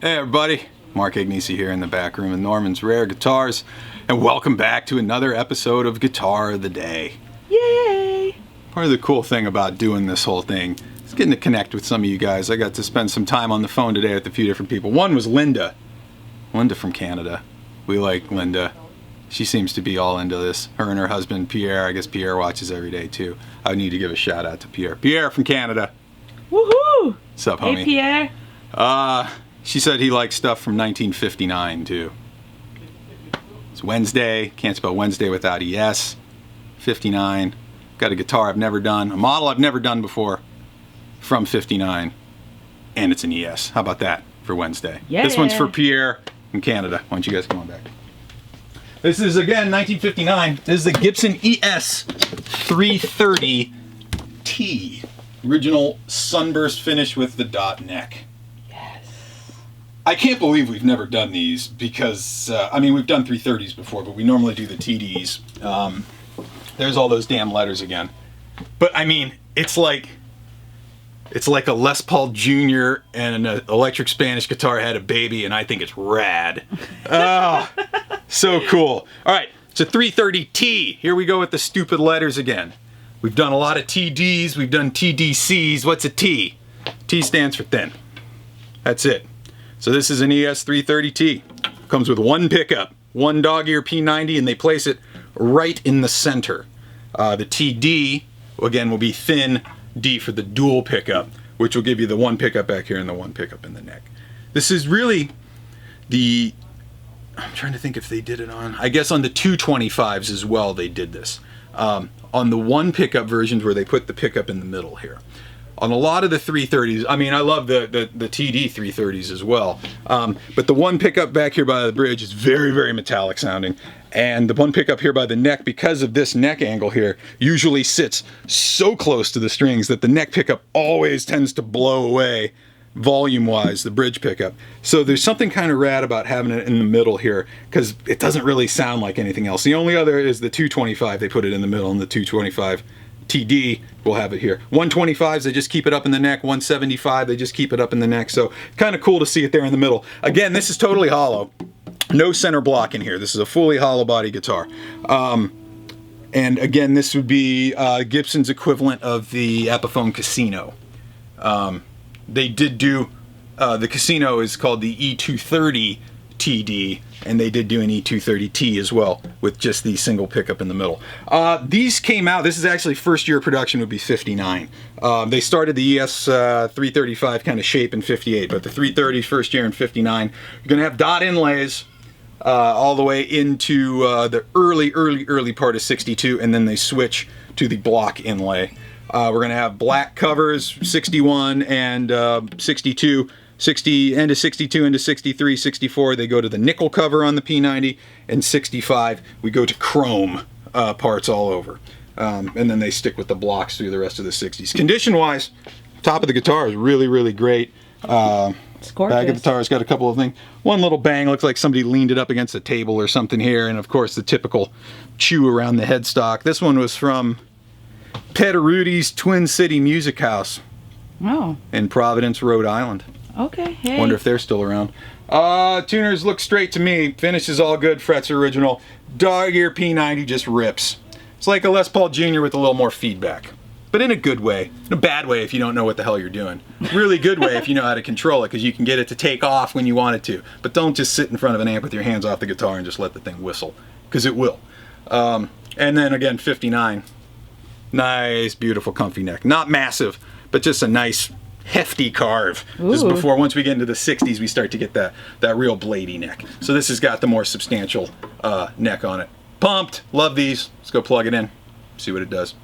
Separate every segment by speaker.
Speaker 1: Hey everybody, Mark Agnesi here in the back room of Norman's Rare Guitars, and welcome back to another episode of Guitar of the Day.
Speaker 2: Yay!
Speaker 1: Part of the cool thing about doing this whole thing is getting to connect with some of you guys. I got to spend some time on the phone today with a few different people. One was Linda from Canada. We like Linda. She seems to be all into this. Her and her husband Pierre, I guess Pierre watches every day too. I need to give a shout out to Pierre. Pierre from Canada.
Speaker 2: Woohoo!
Speaker 1: What's up, homie?
Speaker 2: Hey, Pierre.
Speaker 1: She said he likes stuff from 1959 too. It's Wednesday. Can't spell Wednesday without ES. 59. Got a guitar I've never done. A model I've never done before. From 59. And it's an ES. How about that for Wednesday?
Speaker 2: Yeah.
Speaker 1: This one's for Pierre in Canada. Why don't you guys come on back? This is, again, 1959. This is the Gibson ES 330T. Original sunburst finish with the dot neck. I can't believe we've never done these because, we've done 330s before, but we normally do the TDs. There's all those damn letters again. But, it's like a Les Paul Jr. and an electric Spanish guitar had a baby, and I think it's rad. Oh, so cool. All right, it's a 330T. Here we go with the stupid letters again. We've done a lot of TDs. We've done TDCs. What's a T? T stands for thin. That's it. So this is an ES330T. Comes with one pickup, one dog ear P90, and they place it right in the center. The TD, again, will be thin D for the dual pickup, which will give you the one pickup back here and the one pickup in the neck. This is really I'm trying to think if they did it on, I guess on the 225s as well they did this. On the one pickup versions where they put the pickup in the middle here. On a lot of the 330s, I love the TD 330s as well, but the one pickup back here by the bridge is very, very metallic sounding, and the one pickup here by the neck, because of this neck angle here, usually sits so close to the strings that the neck pickup always tends to blow away volume-wise the bridge pickup. So there's something kind of rad about having it in the middle here, because it doesn't really sound like anything else. The only other is the 225, they put it in the middle, and the 225 TD will have it here. 125s, they just keep it up in the neck. 175, they just keep it up in the neck. So kind of cool to see it there in the middle. Again, this is totally hollow. No center block in here. This is a fully hollow body guitar. And again, this would be Gibson's equivalent of the Epiphone Casino. They did do, the Casino is called the E230 TD, and they did do an E230T as well with just the single pickup in the middle. These came out, this is actually first year production would be 59. They started the ES 335 kind of shape in 58, but the 330 first year in 59. You're going to have dot inlays all the way into the early part of 62, and then they switch to the block inlay. We're going to have black covers, 61 and 62. 60 into 62 into 63, 64 they go to the nickel cover on the P90, and 65 we go to chrome parts all over, and then they stick with the blocks through the rest of the 60s. Condition wise, top of the guitar is really, really great.
Speaker 2: It's gorgeous.
Speaker 1: Back of the guitar has got a couple of things. One little bang, looks like somebody leaned it up against a table or something here, and of course the typical chew around the headstock. This one was from Petterudi's Twin City Music House in Providence, Rhode Island.
Speaker 2: Okay, hey.
Speaker 1: Wonder if they're still around. Tuners look straight to me. Finish is all good. Frets original. Dog ear P90 just rips. It's like a Les Paul Jr. with a little more feedback. But in a good way. In a bad way if you don't know what the hell you're doing. Really good way if you know how to control it, because you can get it to take off when you want it to. But don't just sit in front of an amp with your hands off the guitar and just let the thing whistle, because it will. And then again, 59. Nice, beautiful, comfy neck. Not massive, but just a nice hefty carve. This is before, once we get into the 60s, we start to get that real bladey neck. So this has got the more substantial neck on it. Pumped. Love these. Let's go plug it in, see what it does.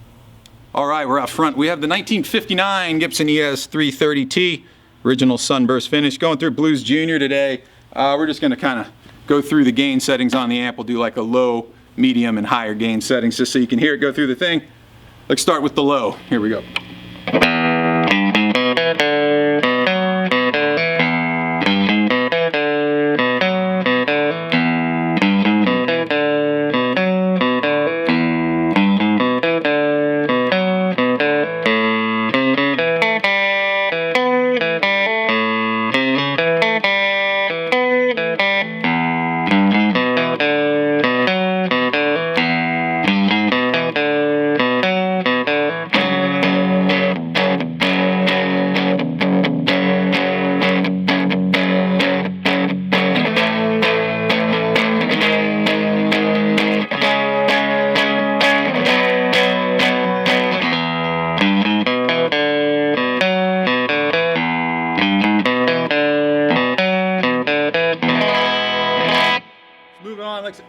Speaker 1: All right, we're out front. We have the 1959 Gibson ES 330T, original sunburst finish. Going through Blues Junior today. We're just going to kind of go through the gain settings on the amp. We'll do like a low, medium, and higher gain settings just so you can hear it go through the thing. Let's start with the low. Here we go.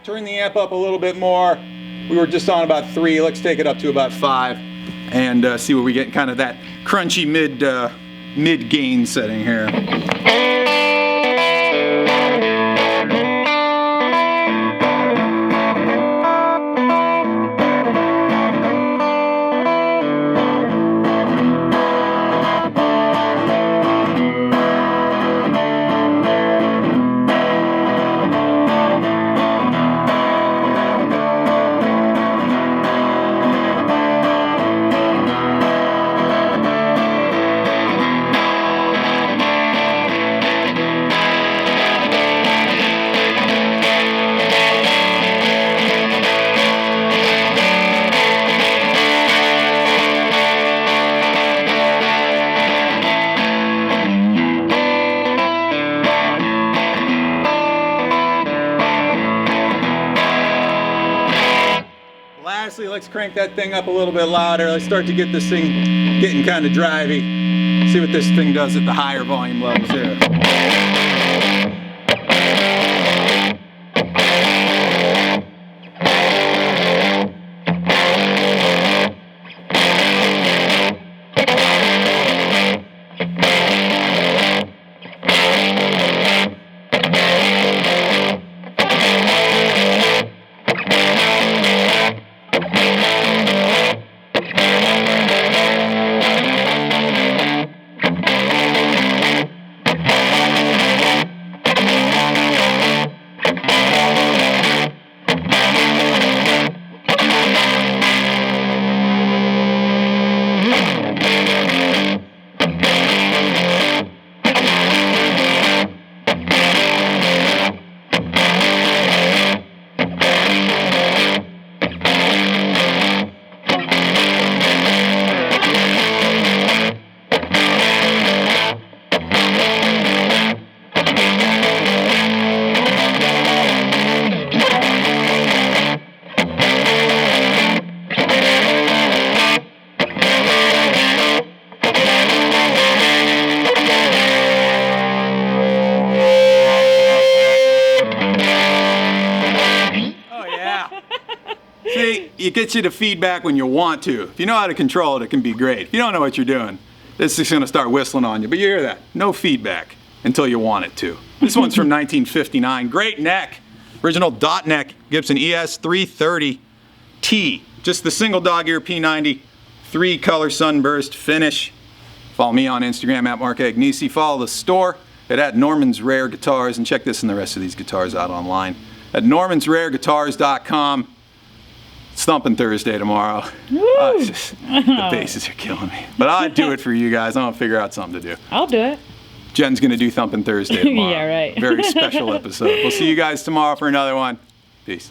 Speaker 1: turn the amp up a little bit more. We were just on about 3. Let's take it up to about 5 and see what we get, kind of that crunchy mid gain setting here. Lastly, let's crank that thing up a little bit louder. Let's start to get this thing getting kind of drivey. See what this thing does at the higher volume levels here. See, it gets you to feedback when you want to. If you know how to control it, it can be great. If you don't know what you're doing, this is going to start whistling on you. But you hear that? No feedback until you want it to. This one's from 1959. Great neck. Original dot neck Gibson ES330T. Just the single dog ear P90. 3-color sunburst finish. Follow me on Instagram at Mark Agnesi. Follow the store at Norman's Rare Guitars. And check this and the rest of these guitars out online at normansrareguitars.com. It's Thumping Thursday tomorrow. The basses are killing me. But I'd do it for you guys. I'm going to figure out something to do.
Speaker 2: I'll do it.
Speaker 1: Jen's going to do Thumping Thursday tomorrow.
Speaker 2: Yeah, right.
Speaker 1: Very special episode. We'll see you guys tomorrow for another one. Peace.